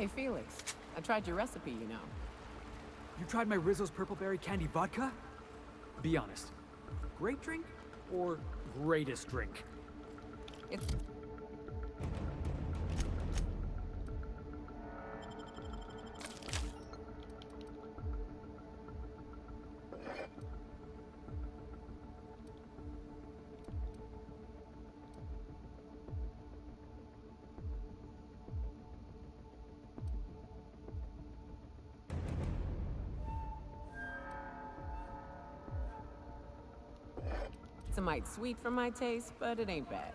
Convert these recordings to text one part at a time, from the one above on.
Hey, Felix. I tried your recipe, you know. You tried my Rizzo's Purple Berry Candy Vodka? Be honest. Great drink or greatest drink? It's... It's a mite sweet for my taste, but it ain't bad.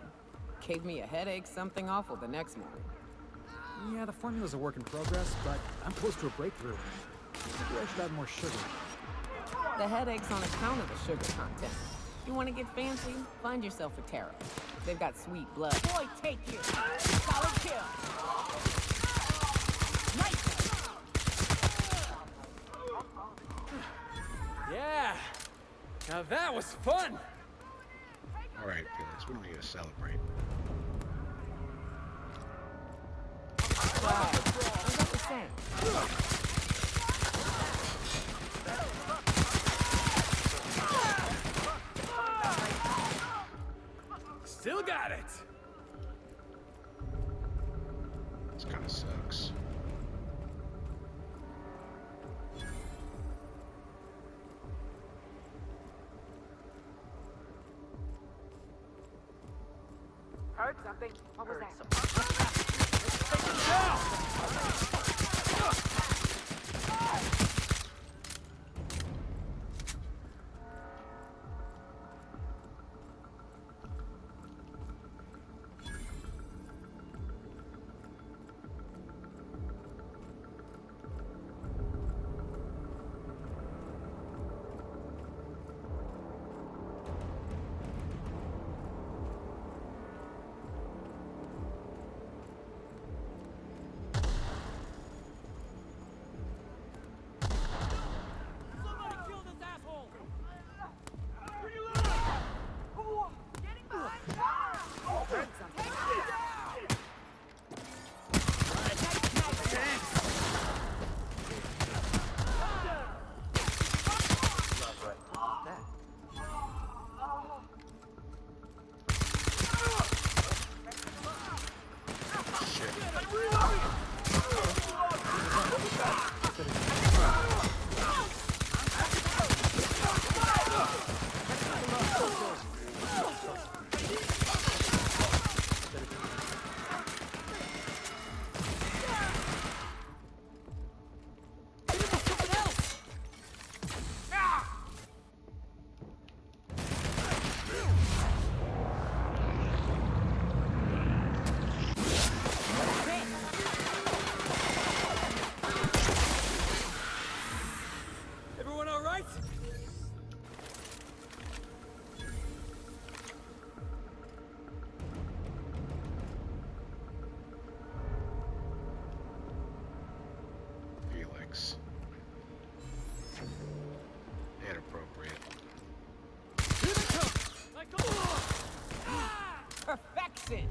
Gave me a headache, something awful the next morning. Yeah, the formula's a work in progress, but I'm close to a breakthrough. Maybe I should add more sugar. The headache's on account of the sugar content. You want to get fancy? Find yourself a taro. They've got sweet blood. Boy, take you! Solid kill! Nice! Yeah! Now that was fun! Alright, Felix, we don't need to celebrate. Wow. What's up with Sam? Still got it! This kind of sucks. Heard something. What was that? Everyone alright? Felix. Inappropriate. Perfection!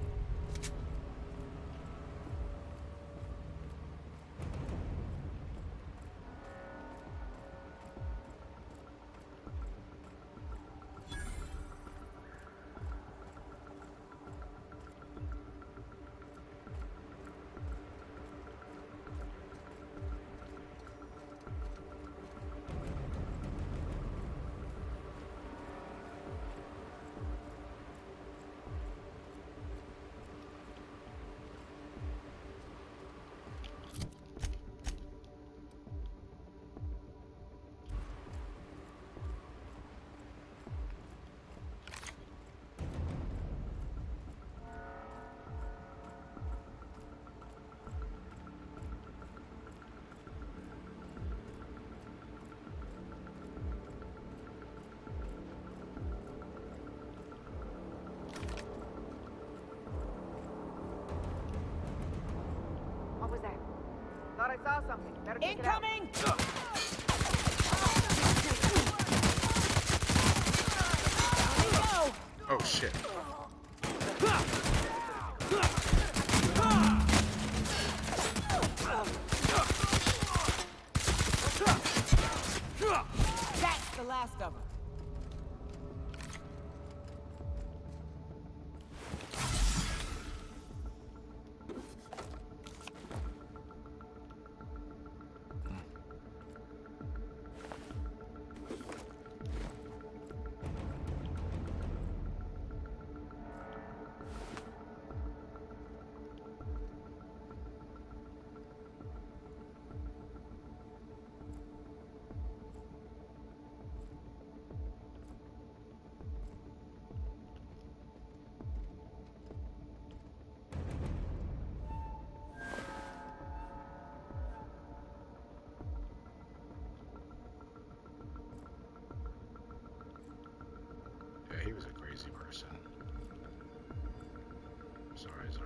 What was that? Thought I saw something. Better check it out. Incoming! Oh shit. the last of them. Yeah, he was a crazy person. Sorry, Zara.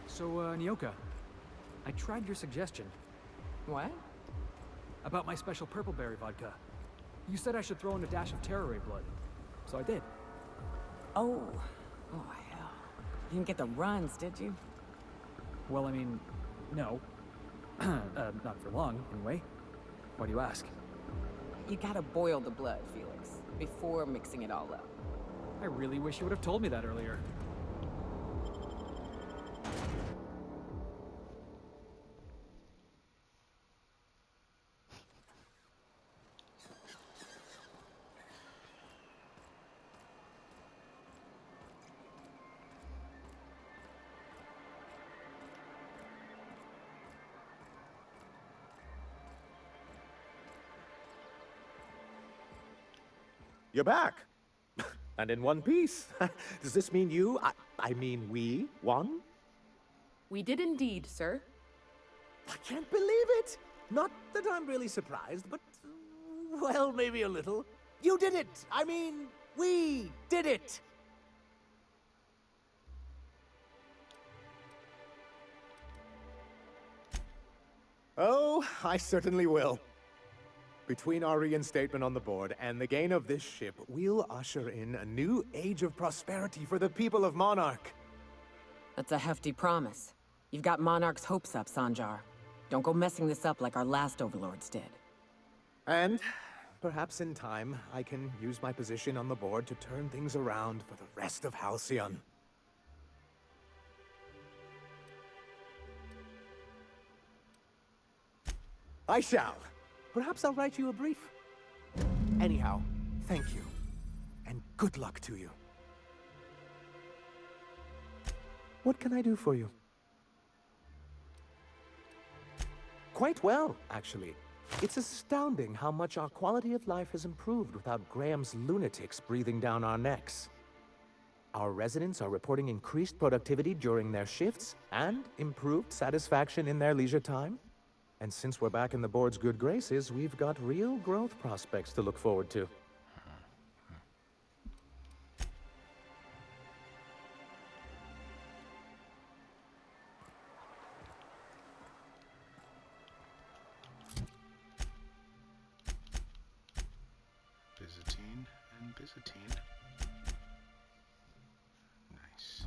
So, Nyoka, I tried your suggestion What? about my special purple berry vodka. You said I should throw in a dash of Terror Ray blood, so I did. Oh. Oh, hell. You didn't get the runs, did you? Well, I mean, no. Not for long, anyway. Why do you ask? You gotta boil the blood, Felix, before mixing it all up. I really wish you would have told me that earlier. You're back. And in one piece. Does this mean I mean we, won? We did indeed, sir. I can't believe it! Not that I'm really surprised, but, well, maybe a little. You did it! I mean, we did it! Oh, I certainly will. Between our reinstatement on the board and the gain of this ship, we'll usher in a new age of prosperity for the people of Monarch. That's a hefty promise. You've got Monarch's hopes up, Sanjar. Don't go messing this up like our last overlords did. And perhaps in time, I can use my position on the board to turn things around for the rest of Halcyon. I shall. Perhaps I'll write you a brief. Anyhow, thank you. And good luck to you. What can I do for you? Quite well, actually. It's astounding how much our quality of life has improved without Graham's lunatics breathing down our necks. Our residents are reporting increased productivity during their shifts and improved satisfaction in their leisure time. And since we're back in the board's good graces, we've got real growth prospects to look forward to. Byzantine and Byzantine. Nice.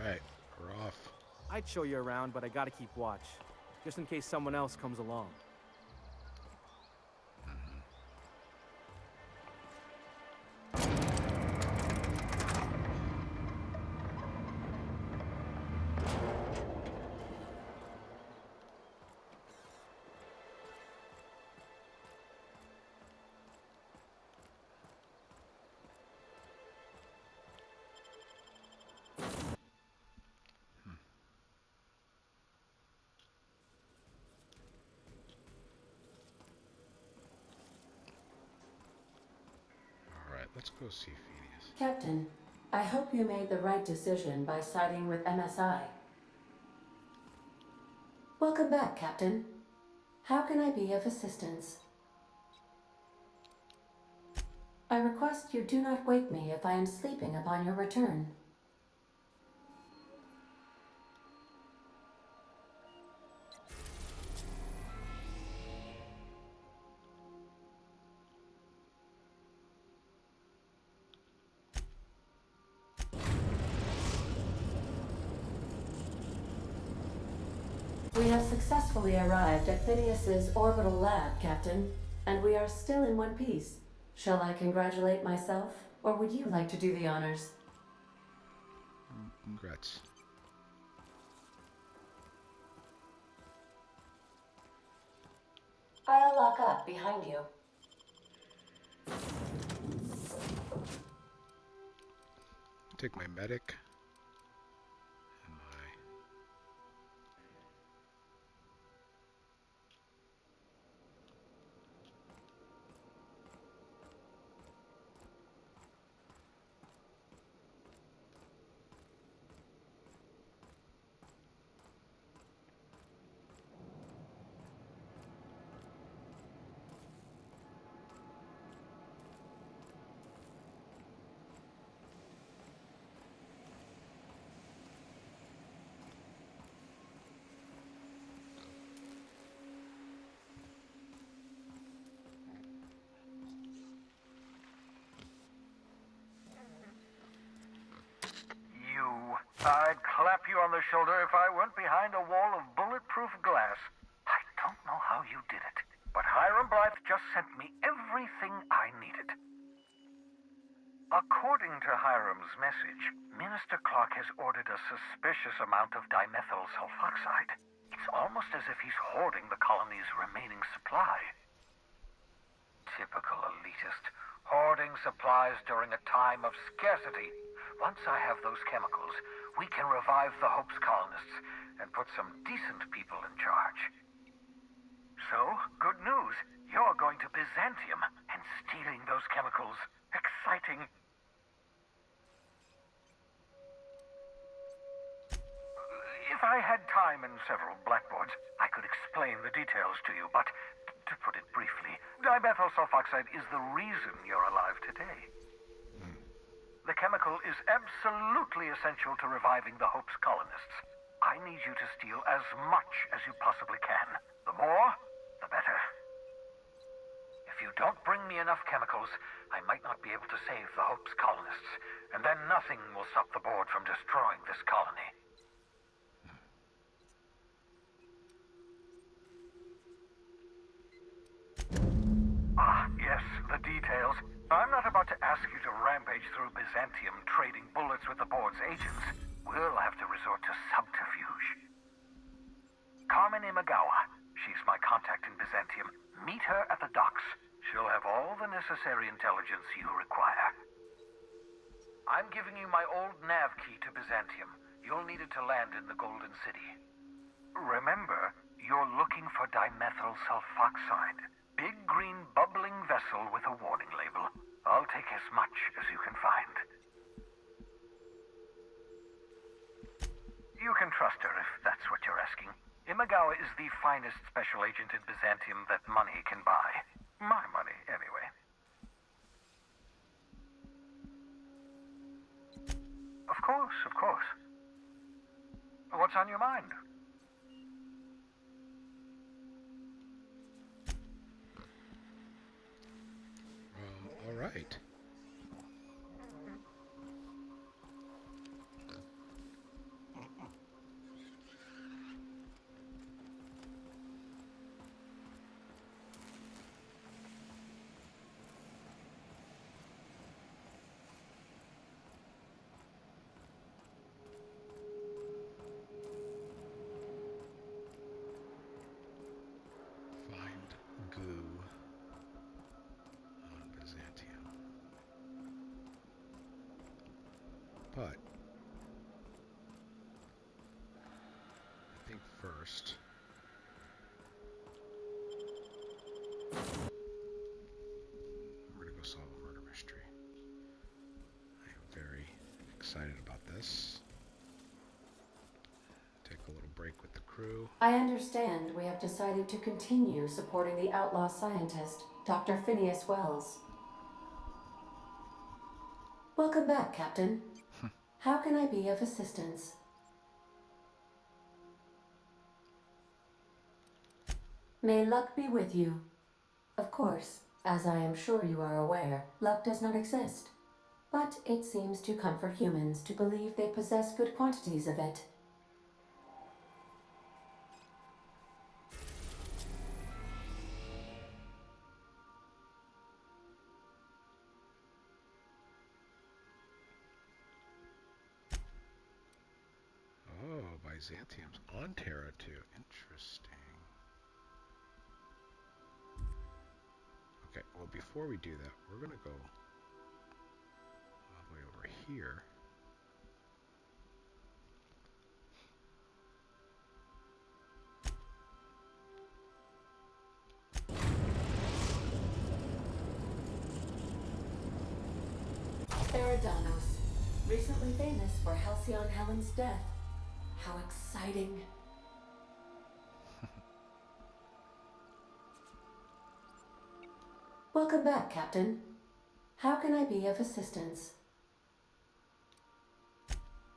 Alright, we're off. I'd show you around, but I gotta keep watch. Just in case someone else comes along. Let's go see Phineas. Captain, I hope you made the right decision by siding with MSI. Welcome back, Captain. How can I be of assistance? I request you do not wake me if I am sleeping upon your return. We have successfully arrived at Phineas's orbital lab, Captain, and we are still in one piece. Shall I congratulate myself, or would you like to do the honors? Congrats. I'll lock up behind you. Take my medic. And my... I'd clap you on the shoulder if I weren't behind a wall of bulletproof glass. I don't know how you did it, but Hiram Blythe just sent me everything I needed. According to Hiram's message, Minister Clark has ordered a suspicious amount of dimethyl sulfoxide. It's almost as if he's hoarding the colony's remaining supply. Typical elitist, hoarding supplies during a time of scarcity. Once I have those chemicals, we can revive the Hope's colonists and put some decent people in charge. So, good news. You're going to Byzantium and stealing those chemicals. Exciting. If I had time and several blackboards, I could explain the details to you, but to put it briefly, dimethyl sulfoxide is the reason you're alive today. The chemical is absolutely essential to reviving the Hope's colonists. I need you to steal as much as you possibly can. The more, the better. If you don't bring me enough chemicals, I might not be able to save the Hope's colonists, and then nothing will stop the board from destroying this colony. Ah, yes, the details. I'm not about to ask you to rampage through Byzantium trading bullets with the board's agents. We'll have to resort to subterfuge. Carmen Imagawa. She's my contact in Byzantium. Meet her at the docks. She'll have all the necessary intelligence you require. I'm giving you my old nav key to Byzantium. You'll need it to land in the Golden City. Remember, you're looking for dimethyl sulfoxide. Big green bubbling vessel with a warning label. I'll take as much as you can find. You can trust her if that's what you're asking. Imagawa is the finest special agent in Byzantium that money can buy. My money, anyway. Of course, of course. What's on your mind? All right. Find goo on Byzantium. But I think first we're gonna go solve a murder mystery. excited about this. Take a little break with the crew. I understand we have decided to continue supporting the outlaw scientist, Dr. Phineas Wells. Welcome back, Captain. How can I be of assistance? May luck be with you. Of course, as I am sure you are aware, luck does not exist. But it seems to comfort humans to believe they possess good quantities of it. Oh, Byzantium's on Terra too. Interesting. Okay, well before we do that, we're gonna go all the way over here. Eridanos, recently famous for Halcyon Helen's death. How exciting. Welcome back, Captain. How can I be of assistance?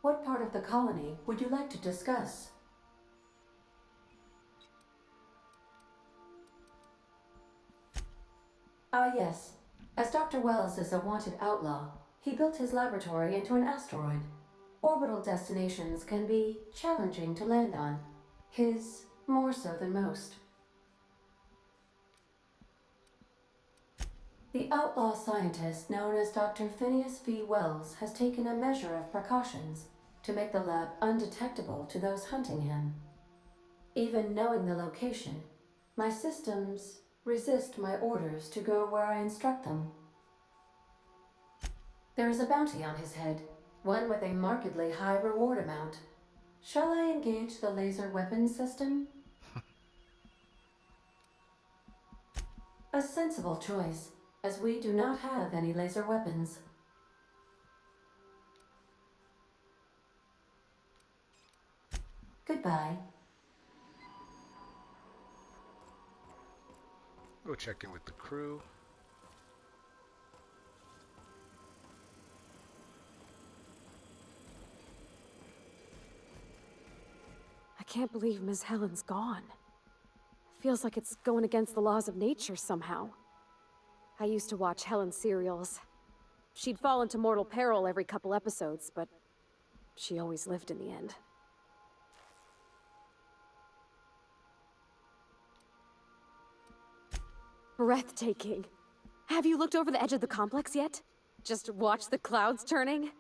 What part of the colony would you like to discuss? Ah, yes. As Dr. Wells is a wanted outlaw, he built his laboratory into an asteroid. Orbital destinations can be challenging to land on. His more so than most. The outlaw scientist known as Dr. Phineas V. Wells has taken a measure of precautions to make the lab undetectable to those hunting him. Even knowing the location, my systems resist my orders to go where I instruct them. There is a bounty on his head, one with a markedly high reward amount. Shall I engage the laser weapons system? A sensible choice, as we do not have any laser weapons. Goodbye. Go check in with the crew. I can't believe Miss Helen's gone. Feels like it's going against the laws of nature somehow. I used to watch Helen's serials. She'd fall into mortal peril every couple episodes, but she always lived in the end. Breathtaking. Have you looked over the edge of the complex yet? Just watch the clouds turning?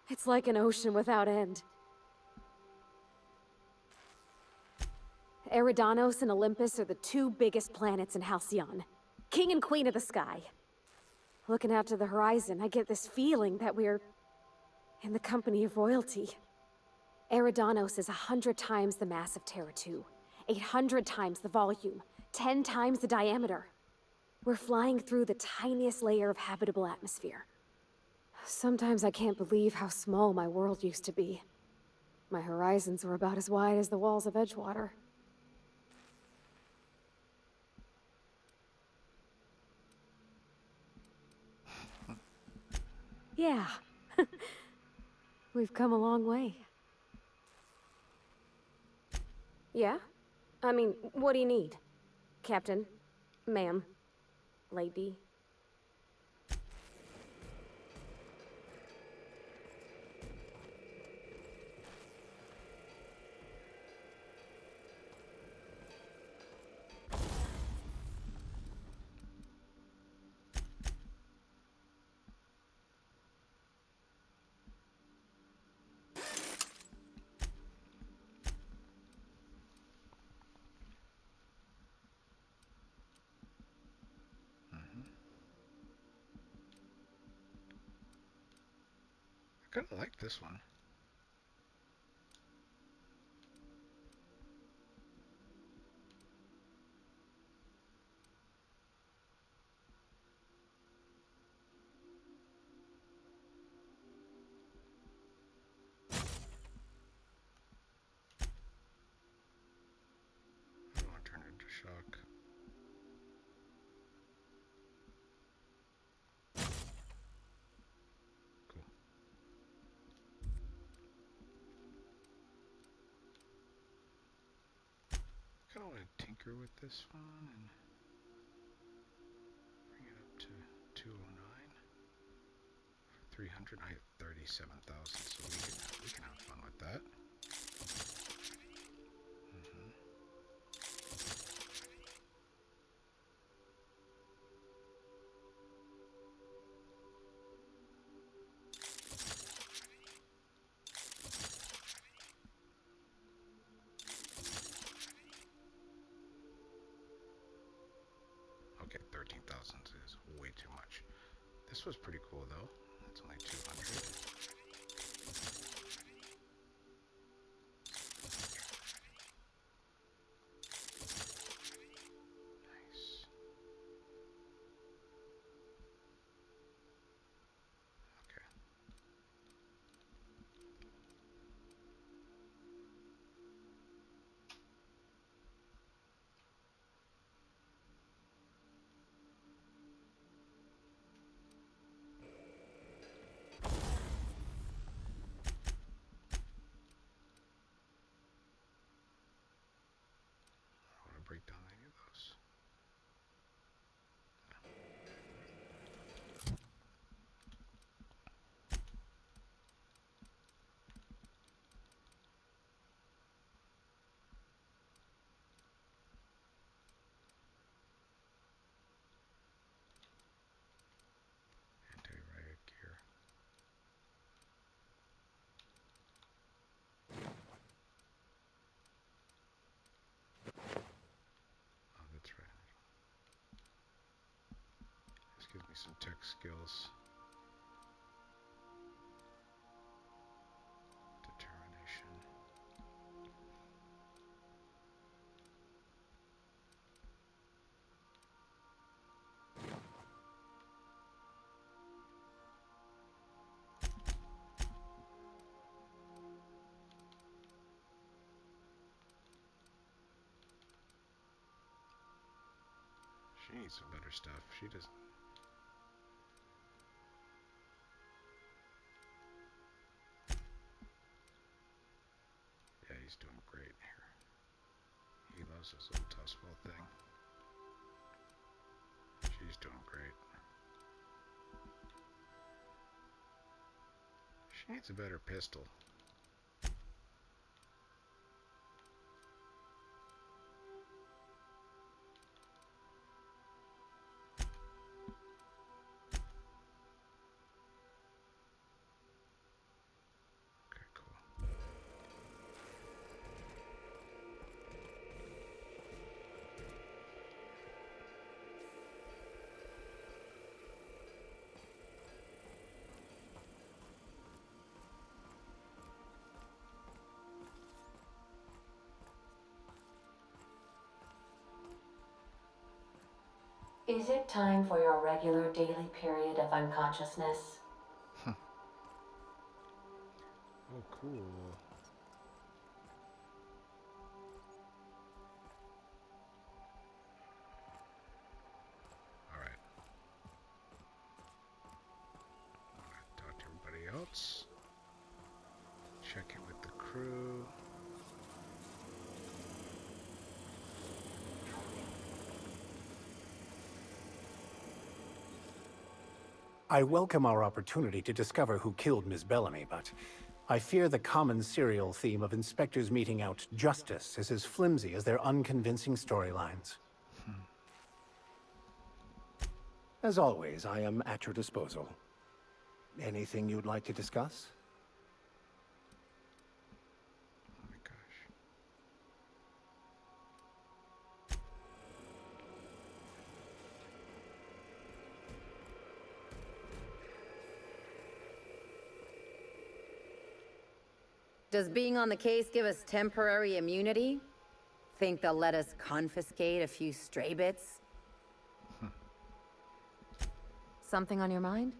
It's like an ocean without end. Eridanos and Olympus are the two biggest planets in Halcyon. King and Queen of the Sky. Looking out to the horizon, I get this feeling that we're in the company of royalty. Eridanos is 100 times the mass of Terra 2, 800 times the volume, 10 times the diameter. We're flying through the tiniest layer of habitable atmosphere. Sometimes I can't believe how small my world used to be. My horizons were about as wide as the walls of Edgewater. Yeah. We've come a long way. Yeah? I mean, what do you need? Captain? Ma'am? Lady? I kind of like this one. tinker with this one and bring it up to 209 for 300. I have 37,000, so we can have fun with that. Okay, 13,000 is way too much. This was pretty cool though. That's only 200. Nice. Okay. I want to break down any of those. Anti-riot gear. Oh, that's right. This gives me some tech skills. Determination. She needs some better stuff. She doesn't. Yeah, he's doing great here. He loves this little Tusswell thing. She's doing great. She needs a better pistol. Okay, cool. Is it time for your regular daily period of unconsciousness? Oh, cool. Alright. Talk to everybody else. Check in with the crew. I welcome our opportunity to discover who killed Miss Bellamy, but I fear the common serial theme of inspectors meting out justice is as flimsy as their unconvincing storylines. As always, I am at your disposal. Anything you'd like to discuss? Oh my gosh. Does being on the case give us temporary immunity? Think they'll let us confiscate a few stray bits? Something on your mind?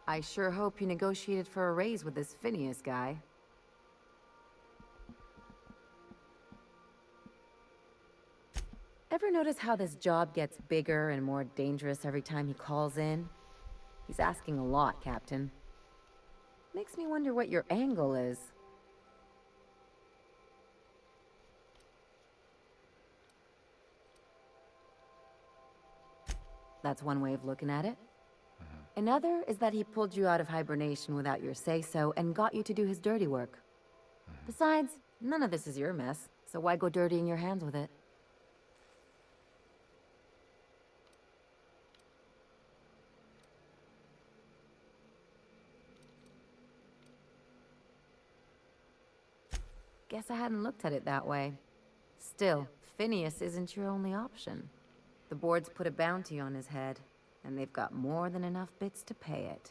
I sure hope you negotiated for a raise with this Phineas guy. Ever notice how this job gets bigger and more dangerous every time he calls in? He's asking a lot, Captain. Makes me wonder what your angle is. That's one way of looking at it. Another is that he pulled you out of hibernation without your say-so and got you to do his dirty work. Besides, none of this is your mess, so why go dirtying your hands with it? Guess I hadn't looked at it that way. Still, Phineas isn't your only option. The board's put a bounty on his head, and they've got more than enough bits to pay it.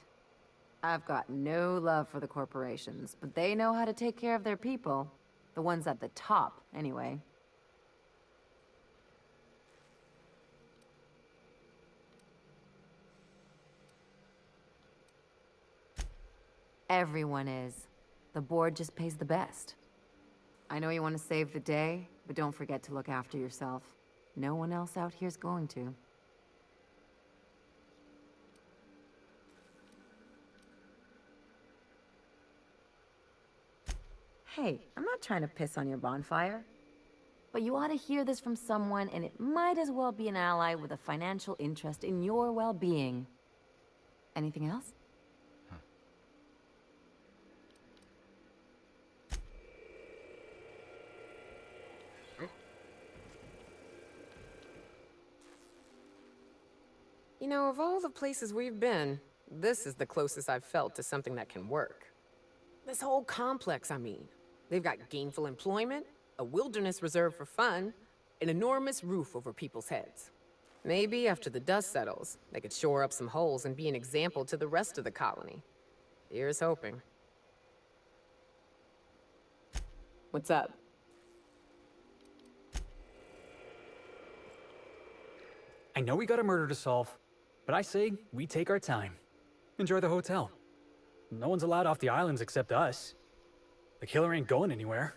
I've got no love for the corporations, but they know how to take care of their people. The ones at the top, anyway. Everyone is. The board just pays the best. I know you want to save the day, but don't forget to look after yourself. No one else out here's going to. Hey, I'm not trying to piss on your bonfire. But you ought to hear this from someone, and it might as well be an ally with a financial interest in your well-being. Anything else? You know, of all the places we've been, this is the closest I've felt to something that can work. This whole complex, I mean. They've got gainful employment, a wilderness reserve for fun, an enormous roof over people's heads. Maybe after the dust settles, they could shore up some holes and be an example to the rest of the colony. Here's hoping. What's up? I know we got a murder to solve, but I say we take our time. Enjoy the hotel. No one's allowed off the islands except us. The killer ain't going anywhere.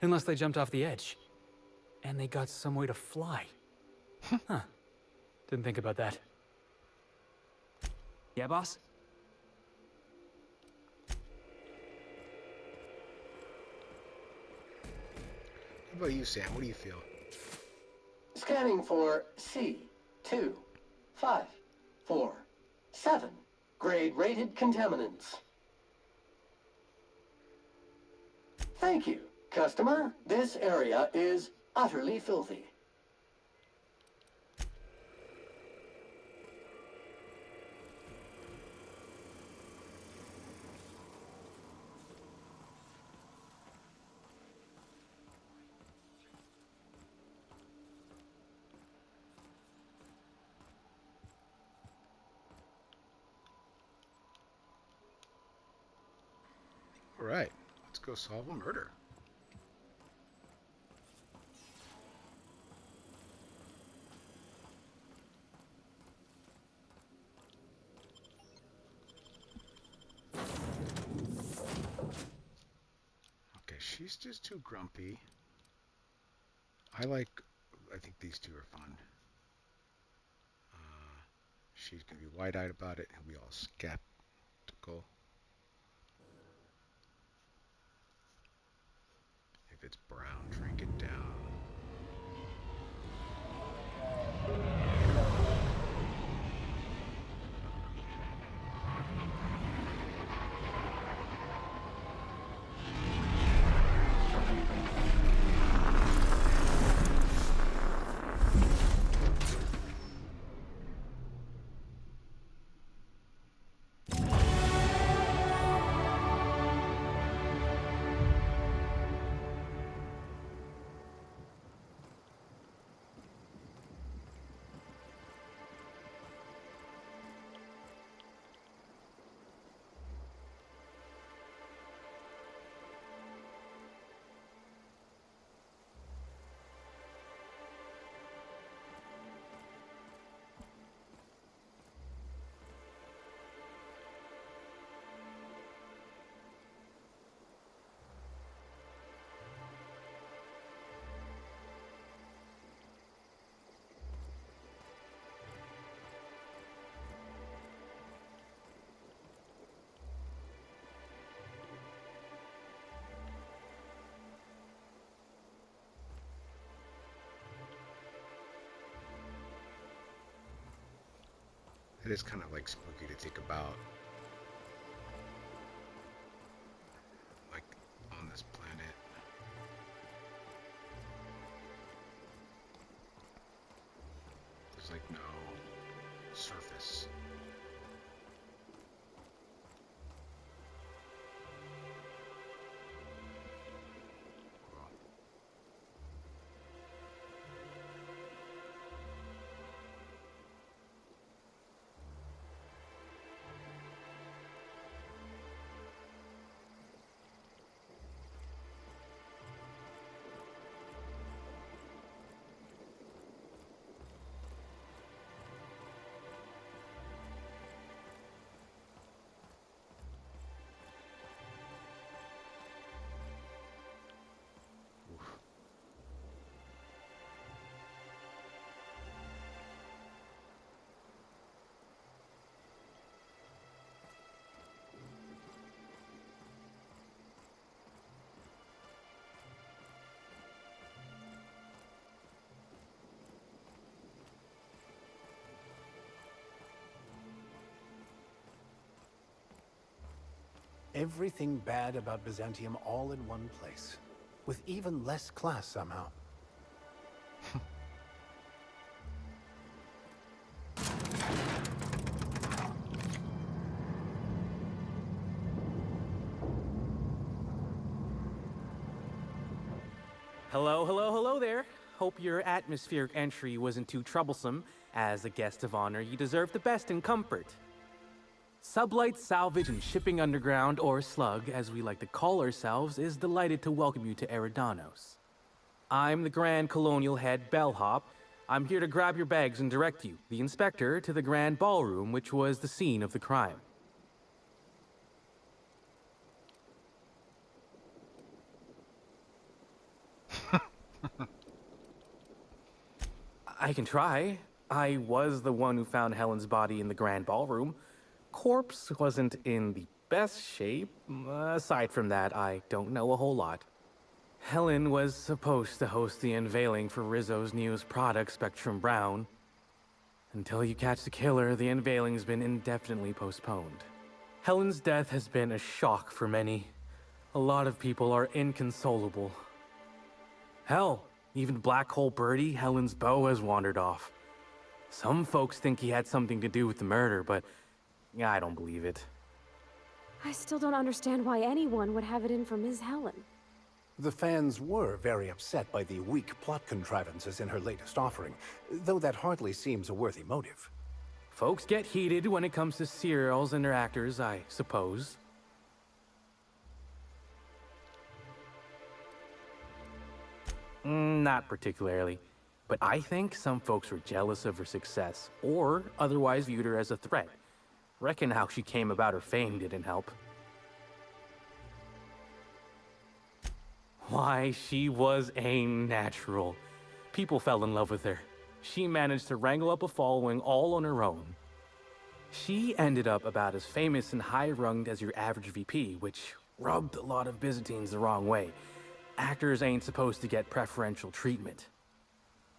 Unless they jumped off the edge. And they got some way to fly. Huh. Didn't think about that. Yeah, boss? How about you, Sam? What do you feel? Scanning for C2547. Grade rated contaminants. Thank you, customer. This area is utterly filthy. All right, let's go solve a murder. Okay, she's just too grumpy. I think these two are fun. She's gonna be wide-eyed about it, and we all skeptical. If it's brown, drink it down. It is kind of like spooky to think about, like on this planet. There's like no surface. Everything bad about Byzantium all in one place, with even less class somehow. Hello, hello, hello there. Hope your atmospheric entry wasn't too troublesome. As a guest of honor, you deserve the best in comfort. Sublight Salvage and Shipping Underground, or Slug, as we like to call ourselves, is delighted to welcome you to Eridanos. I'm the Grand Colonial Head Bellhop. I'm here to grab your bags and direct you, the Inspector, to the Grand Ballroom, which was the scene of the crime. I can try. I was the one who found Helen's body in the Grand Ballroom. Corpse wasn't in the best shape. Aside from that, I don't know a whole lot. Helen was supposed to host the unveiling for Rizzo's newest product, Spectrum Brown. Until you catch the killer, the unveiling's been indefinitely postponed. Helen's death has been a shock for many. A lot of people are inconsolable. Hell, even Black Hole Birdie, Helen's beau, has wandered off. Some folks think he had something to do with the murder, but I don't believe it. I still don't understand why anyone would have it in for Ms. Helen. The fans were very upset by the weak plot contrivances in her latest offering, though that hardly seems a worthy motive. Folks get heated when it comes to serials and their actors, I suppose. Not particularly. But I think some folks were jealous of her success, or otherwise viewed her as a threat. Reckon how she came about her fame didn't help. Why, she was a natural. People fell in love with her. She managed to wrangle up a following all on her own. She ended up about as famous and high-runged as your average VP, which rubbed a lot of Byzantines the wrong way. Actors ain't supposed to get preferential treatment.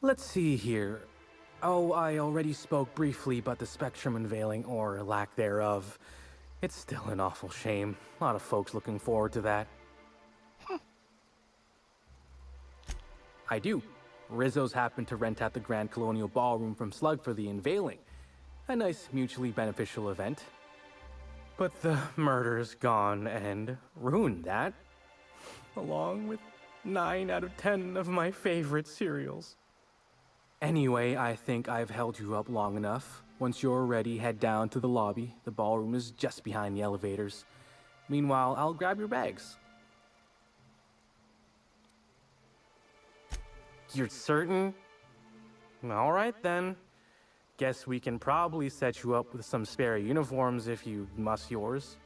Let's see here. Oh, I already spoke briefly about the Spectrum unveiling, or lack thereof. It's still an awful shame. A lot of folks looking forward to that. I do. Rizzo's happened to rent out the Grand Colonial Ballroom from Slug for the unveiling. A nice mutually beneficial event. But the murder's gone and ruined that. Along with 9 out of 10 of my favorite cereals. Anyway, I think I've held you up long enough. Once you're ready, head down to the lobby. The ballroom is just behind the elevators. Meanwhile, I'll grab your bags. You're certain? All right then. Guess we can probably set you up with some spare uniforms if you must yours.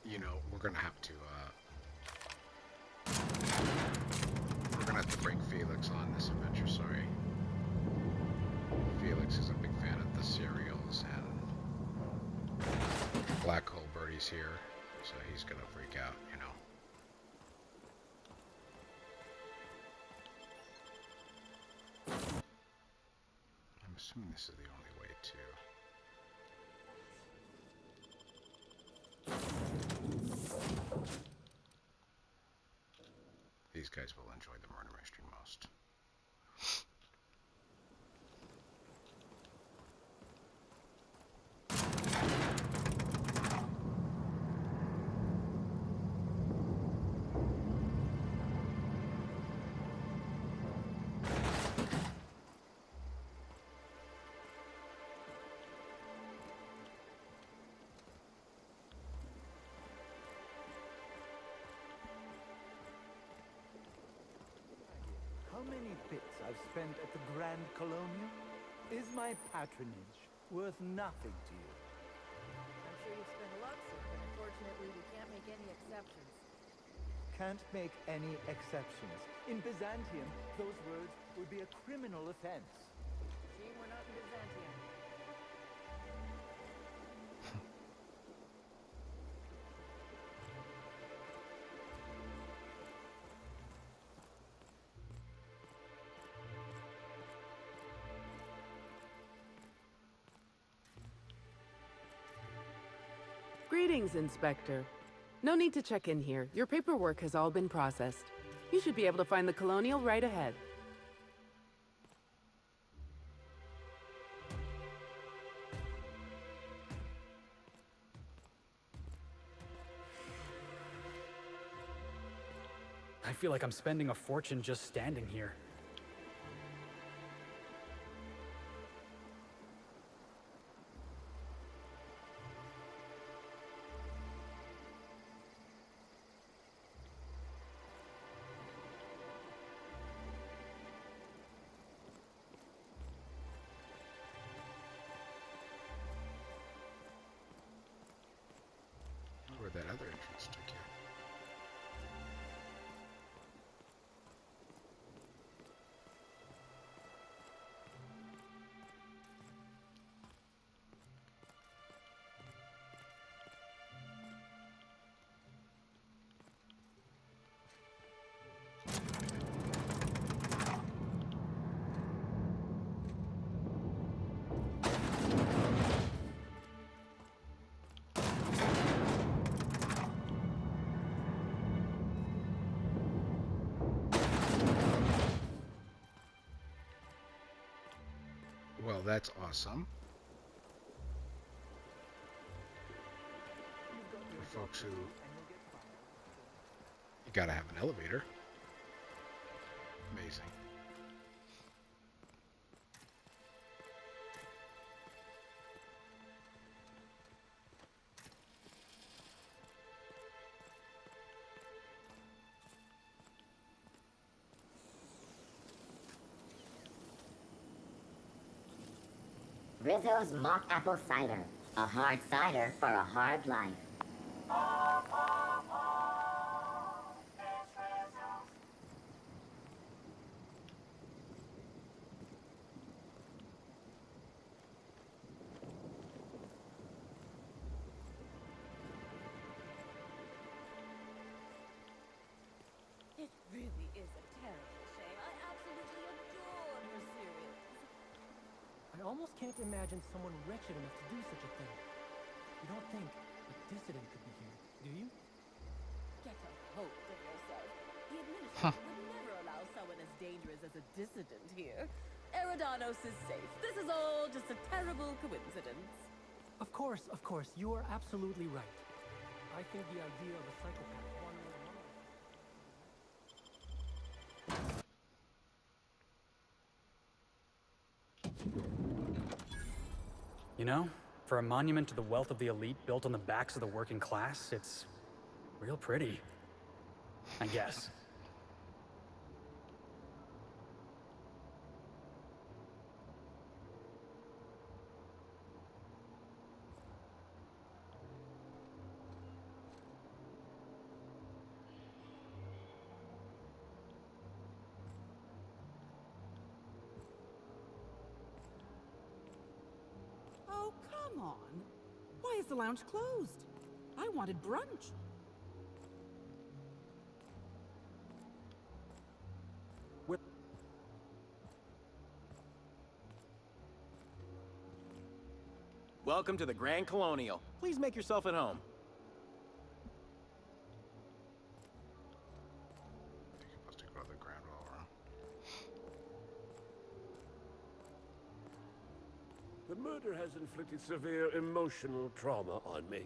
You know, we're gonna have to bring Felix on this adventure, sorry. Felix is a big fan of the cereals, and Black Hole Birdie's here, so he's gonna freak out, you know. assuming this is the only way to. These guys will enjoy the murder mystery most. How many bits I've spent at the Grand Colonial? Is my patronage worth nothing to you? I'm sure you've spent a lot, sir, but unfortunately we can't make any exceptions. Can't make any exceptions. In Byzantium, those words would be a criminal offense. Shame we're not in Byzantium. Greetings, Inspector. No need to check in here. Your paperwork has all been processed. You should be able to find the Colonial right ahead. I feel like I'm spending a fortune just standing here. Where that other entrance took you. Well, that's awesome. For folks who... You gotta have an elevator. Amazing. Rizzo's mock apple cider. A hard cider for a hard life. It really is a terrible shame. I absolutely adore your cereals. I almost can't imagine someone wretched enough to do such a thing. You don't think a dissident could be here, do you? Get a hold of yourself. The administration would never allow someone as dangerous as a dissident here. Eridanos is safe. This is all just a terrible coincidence. Of course, you are absolutely right. I think the idea of a psychopath wandering among us... You know, for a monument to the wealth of the elite built on the backs of the working class, it's real pretty. I guess. Oh, come on. Why is the lounge closed? I wanted brunch. Welcome to the Grand Colonial. Please make yourself at home. I think you're supposed to go to the Grand Ballroom. The murder has inflicted severe emotional trauma on me.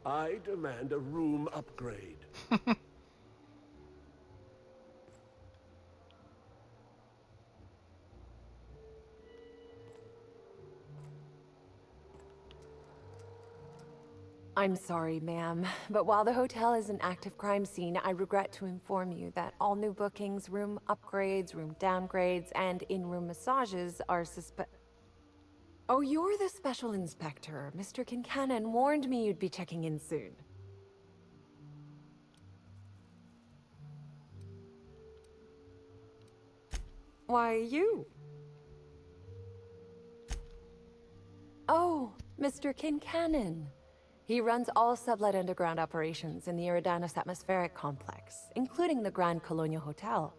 I demand a room upgrade. I'm sorry, ma'am, but while the hotel is an active crime scene, I regret to inform you that all new bookings, room upgrades, room downgrades, and in-room massages are Oh, you're the special inspector. Mr. Kincannon warned me you'd be checking in soon. Why, you? Oh, Mr. Kincannon. He runs all sublet underground operations in the Eridanos Atmospheric Complex, including the Grand Colonial Hotel.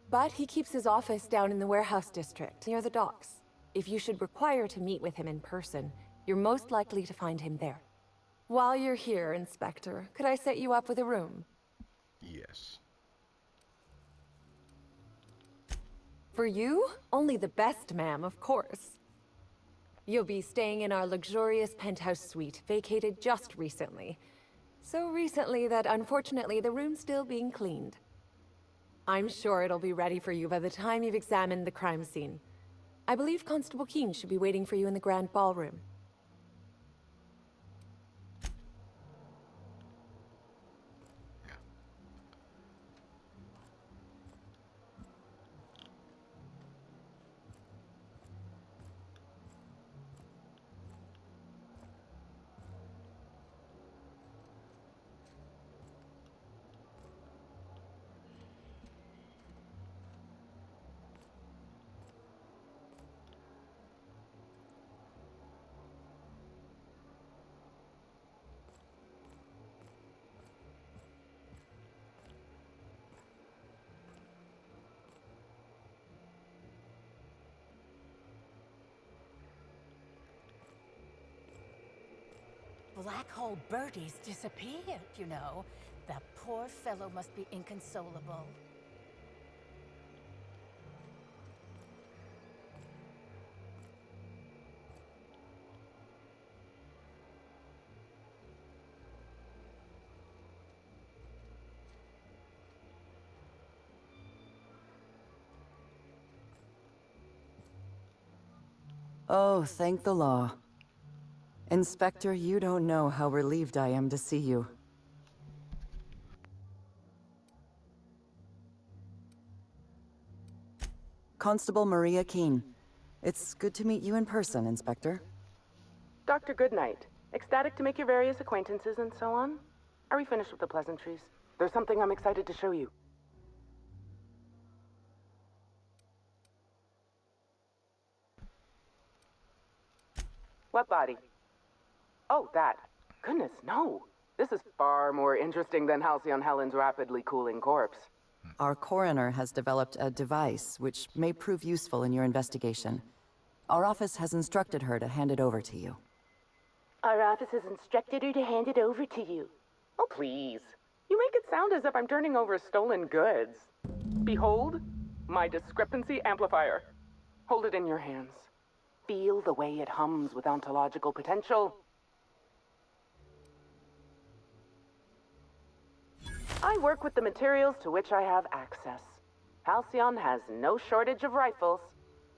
But he keeps his office down in the warehouse district, near the docks. If you should require to meet with him in person, you're most likely to find him there. While you're here, Inspector, could I set you up with a room? Yes. For you? Only the best, ma'am, of course. You'll be staying in our luxurious penthouse suite, vacated just recently. So recently that unfortunately the room's still being cleaned. I'm sure it'll be ready for you by the time you've examined the crime scene. I believe Constable Keene should be waiting for you in the grand ballroom. Black Hole Bertie's disappeared, you know. The poor fellow must be inconsolable. Oh, thank the law. Inspector, you don't know how relieved I am to see you. Constable Maria Keene. It's good to meet you in person, Inspector. Dr. Goodnight. Ecstatic to make your various acquaintances and so on. Are we finished with the pleasantries? There's something I'm excited to show you. What body? Oh, that. Goodness, no. This is far more interesting than Halcyon Helen's rapidly cooling corpse. Our coroner has developed a device which may prove useful in your investigation. Our office has instructed her to hand it over to you. Our office has instructed her to hand it over to you. Oh, please. You make it sound as if I'm turning over stolen goods. Behold, my discrepancy amplifier. Hold it in your hands. Feel the way it hums with ontological potential. I work with the materials to which I have access. Halcyon has no shortage of rifles.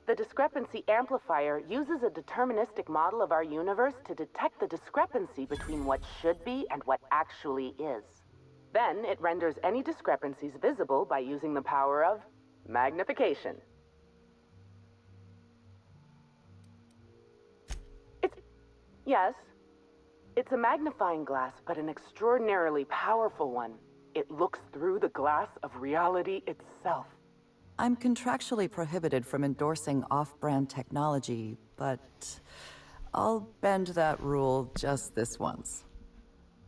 The discrepancy amplifier uses a deterministic model of our universe to detect the discrepancy between what should be and what actually is. Then it renders any discrepancies visible by using the power of magnification. Yes, it's a magnifying glass, but an extraordinarily powerful one. It looks through the glass of reality itself. I'm contractually prohibited from endorsing off-brand technology, but I'll bend that rule just this once.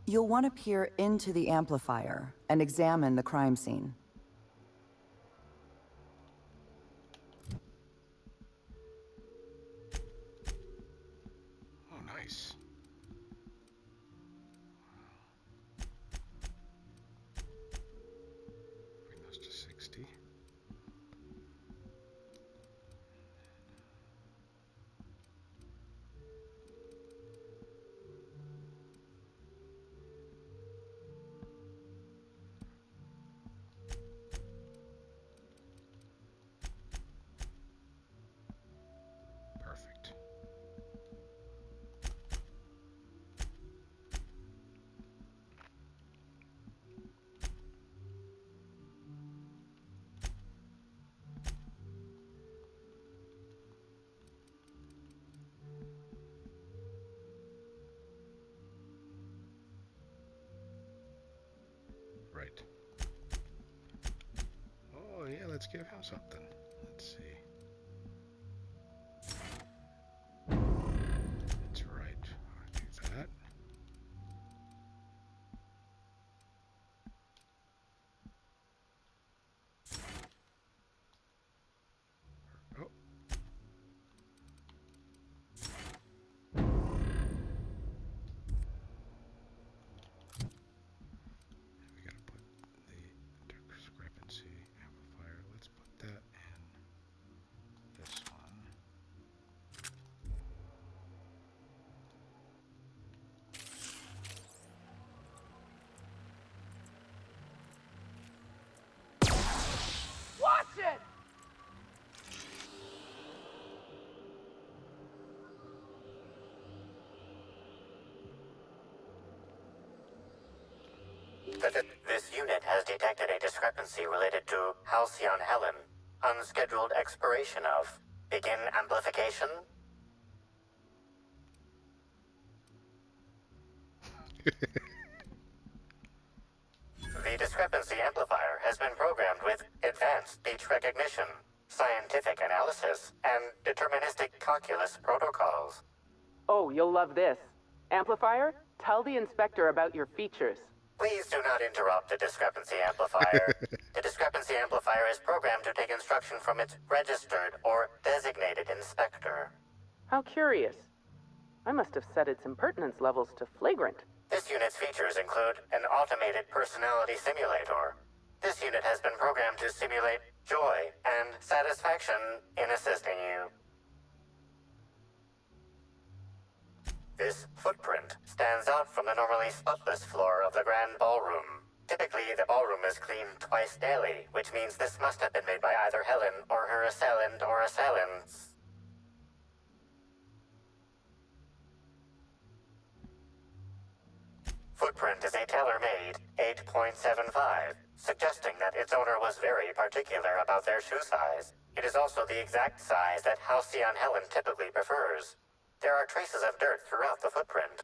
You'll want to peer into the amplifier and examine the crime scene. Oh, nice. right. Oh yeah, let's give him something. Let's see. That's right. I'll do that. Oh. We gotta put the discrepancy amplifier. Let's put that in this one. Watch it! This unit has detected a discrepancy related to Halcyon Helen. Unscheduled expiration of. Begin amplification. The discrepancy amplifier has been programmed with advanced speech recognition, scientific analysis, and deterministic calculus protocols. Oh, you'll love this. Amplifier, tell the inspector about your features. Please do not interrupt the discrepancy amplifier. The discrepancy amplifier is programmed to take instruction from its registered or designated inspector. How curious. I must have set its impertinence levels to flagrant. This unit's features include an automated personality simulator. This unit has been programmed to simulate joy and satisfaction in assisting you. This footprint stands out from the normally spotless floor of the grand ballroom. Typically, the ballroom is cleaned twice daily, which means this must have been made by either Helen or her assailant or assailants. Footprint is a tailor-made 8.75, suggesting that its owner was very particular about their shoe size. It is also the exact size that Halcyon Helen typically prefers. There are traces of dirt throughout the footprint.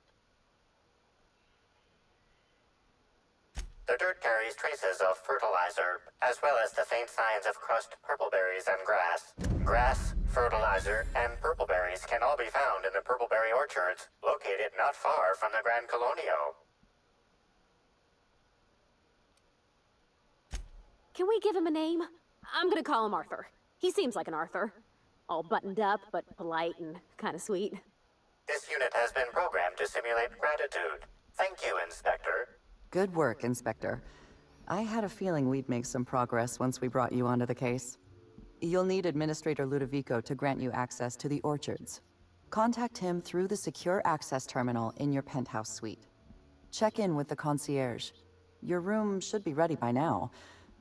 The dirt carries traces of fertilizer, as well as the faint signs of crushed purpleberries and grass. Grass, fertilizer, and purpleberries can all be found in the purpleberry orchards, located not far from the Grand Colonio. Can we give him a name? I'm gonna call him Arthur. He seems like an Arthur. All buttoned up, but polite and kinda sweet. This unit has been programmed to simulate gratitude. Thank you, Inspector. Good work, Inspector. I had a feeling we'd make some progress once we brought you onto the case. You'll need Administrator Ludovico to grant you access to the orchards. Contact him through the secure access terminal in your penthouse suite. Check in with the concierge. Your room should be ready by now.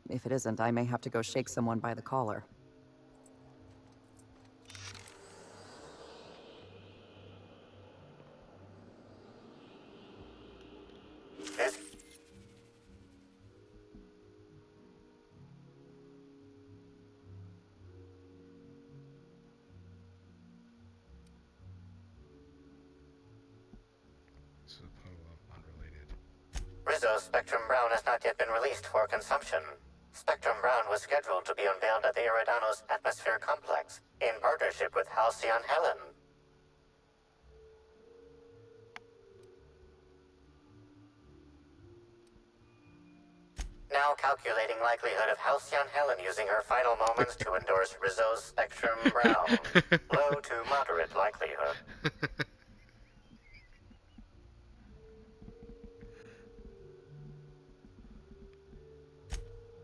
If it isn't, I may have to go shake someone by the collar. Rizzo's Spectrum Brown has not yet been released for consumption. Spectrum Brown was scheduled to be unveiled at the Eridanos Atmosphere Complex in partnership with Halcyon Helen. Now calculating likelihood of Halcyon Helen using her final moments to endorse Rizzo's Spectrum Brown. Low to moderate likelihood.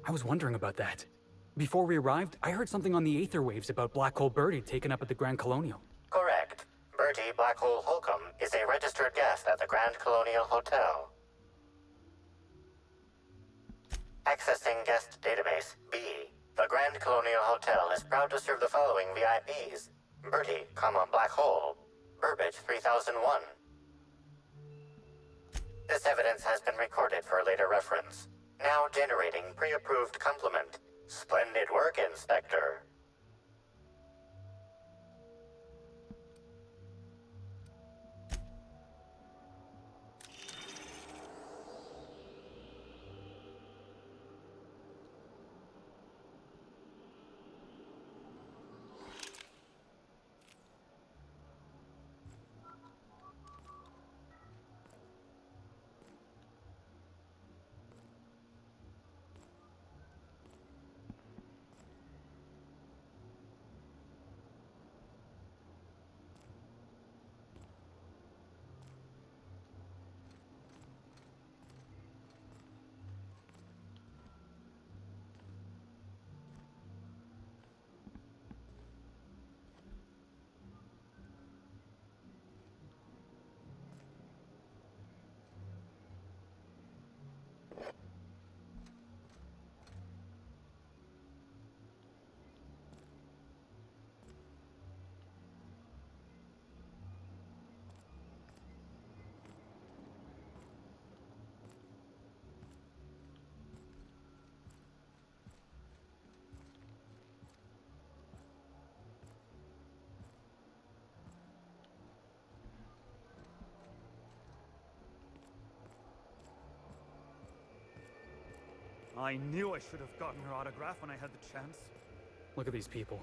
I was wondering about that. Before we arrived, I heard something on the aether waves about Black Hole Birdie taken up at the Grand Colonial. Correct. Bertie Black Hole Holcomb is a registered guest at the Grand Colonial Hotel. Accessing guest database B. The Grand Colonial Hotel is proud to serve the following VIPs. Bertie, Black Hole. Burbage 3001. This evidence has been recorded for later reference. Now generating pre-approved compliment. Splendid work, Inspector. I knew I should have gotten her autograph when I had the chance. Look at these people,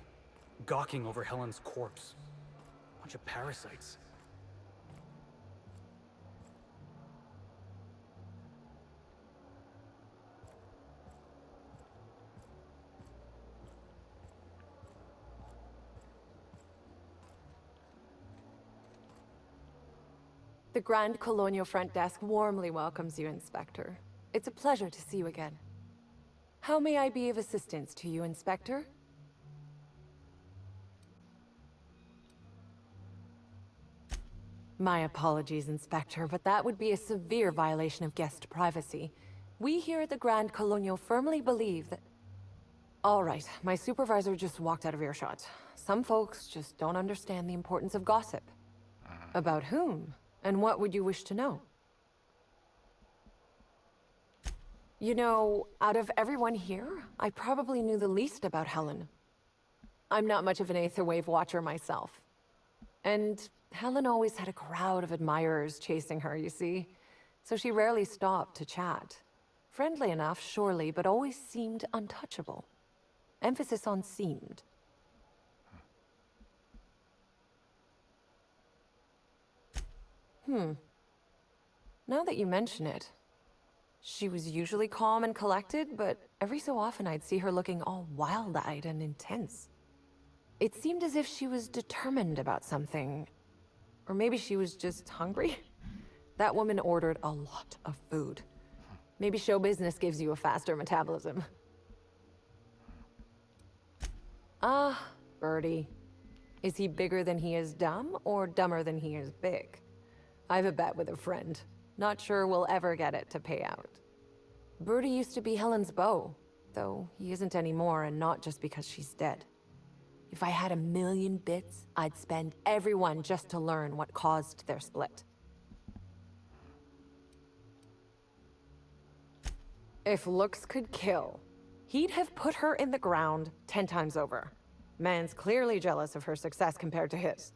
gawking over Helen's corpse. Bunch of parasites. The Grand Colonial Front Desk warmly welcomes you, Inspector. It's a pleasure to see you again. How may I be of assistance to you, Inspector? My apologies, Inspector, but that would be a severe violation of guest privacy. We here at the Grand Colonial firmly believe that... All right, my supervisor just walked out of earshot. Some folks just don't understand the importance of gossip. About whom? And what would you wish to know? You know, out of everyone here, I probably knew the least about Helen. I'm not much of an Aetherwave watcher myself. And Helen always had a crowd of admirers chasing her, you see. So she rarely stopped to chat. Friendly enough, surely, but always seemed untouchable. Emphasis on seemed. Now that you mention it, she was usually calm and collected, but every so often I'd see her looking all wild-eyed and intense. It seemed as if she was determined about something. Or maybe she was just hungry? That woman ordered a lot of food. Maybe show business gives you a faster metabolism. Ah, Birdie. Is he bigger than he is dumb, or dumber than he is big? I've a bet with a friend. Not sure we'll ever get it to pay out. Birdie used to be Helen's beau, though he isn't anymore, and not just because she's dead. If I had 1,000,000 bits, I'd spend every one just to learn what caused their split. If looks could kill, he'd have put her in the ground 10 times over. Man's clearly jealous of her success compared to his.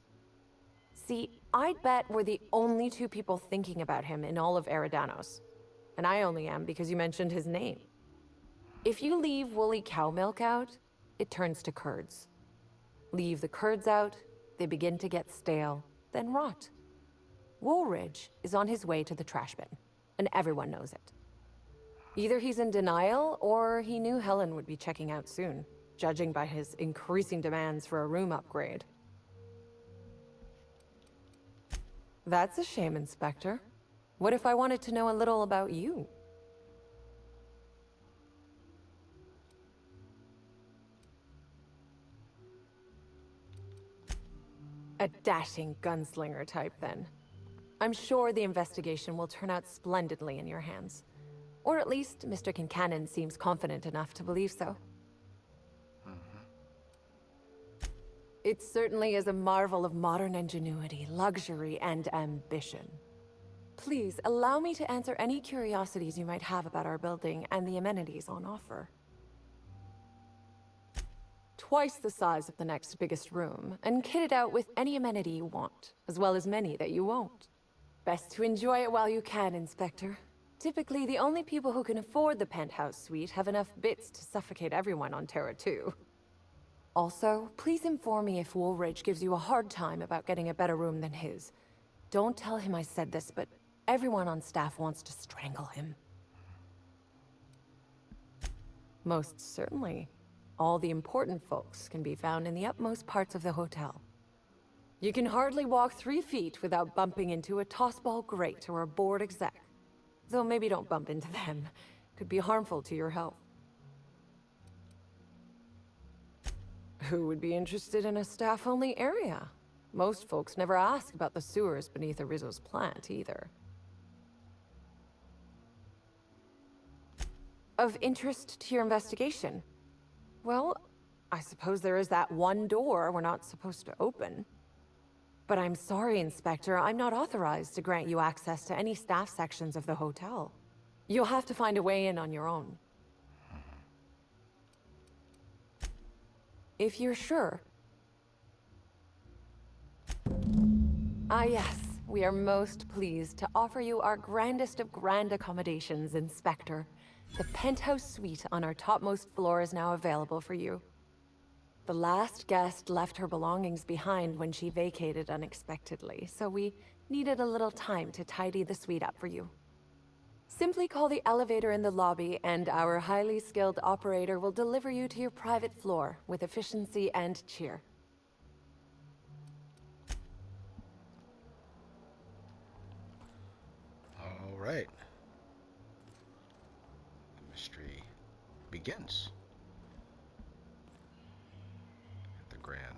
See, I'd bet we're the only two people thinking about him in all of Eridanos. And I only am because you mentioned his name. If you leave woolly cow milk out, it turns to curds. Leave the curds out, they begin to get stale, then rot. Woolridge is on his way to the trash bin, and everyone knows it. Either he's in denial, or he knew Helen would be checking out soon, judging by his increasing demands for a room upgrade. That's a shame, Inspector. What if I wanted to know a little about you? A dashing gunslinger type, then. I'm sure the investigation will turn out splendidly in your hands. Or at least Mr. Kincannon seems confident enough to believe so. It certainly is a marvel of modern ingenuity, luxury, and ambition. Please, allow me to answer any curiosities you might have about our building and the amenities on offer. Twice the size of the next biggest room, and kitted out with any amenity you want, as well as many that you won't. Best to enjoy it while you can, Inspector. Typically, the only people who can afford the penthouse suite have enough bits to suffocate everyone on Terra 2. Also, please inform me if Woolridge gives you a hard time about getting a better room than his. Don't tell him I said this, but everyone on staff wants to strangle him. Most certainly. All the important folks can be found in the utmost parts of the hotel. You can hardly walk 3 feet without bumping into a tossball grate or a bored exec. Though maybe don't bump into them. Could be harmful to your health. Who would be interested in a staff-only area? Most folks never ask about the sewers beneath Arizzo's plant, either. Of interest to your investigation? Well, I suppose there is that one door we're not supposed to open. But I'm sorry, Inspector, I'm not authorized to grant you access to any staff sections of the hotel. You'll have to find a way in on your own. If you're sure. Ah yes, we are most pleased to offer you our grandest of grand accommodations, Inspector. The penthouse suite on our topmost floor is now available for you. The last guest left her belongings behind when she vacated unexpectedly, so we needed a little time to tidy the suite up for you. Simply call the elevator in the lobby, and our highly skilled operator will deliver you to your private floor with efficiency and cheer. All right. The mystery begins. At the Grand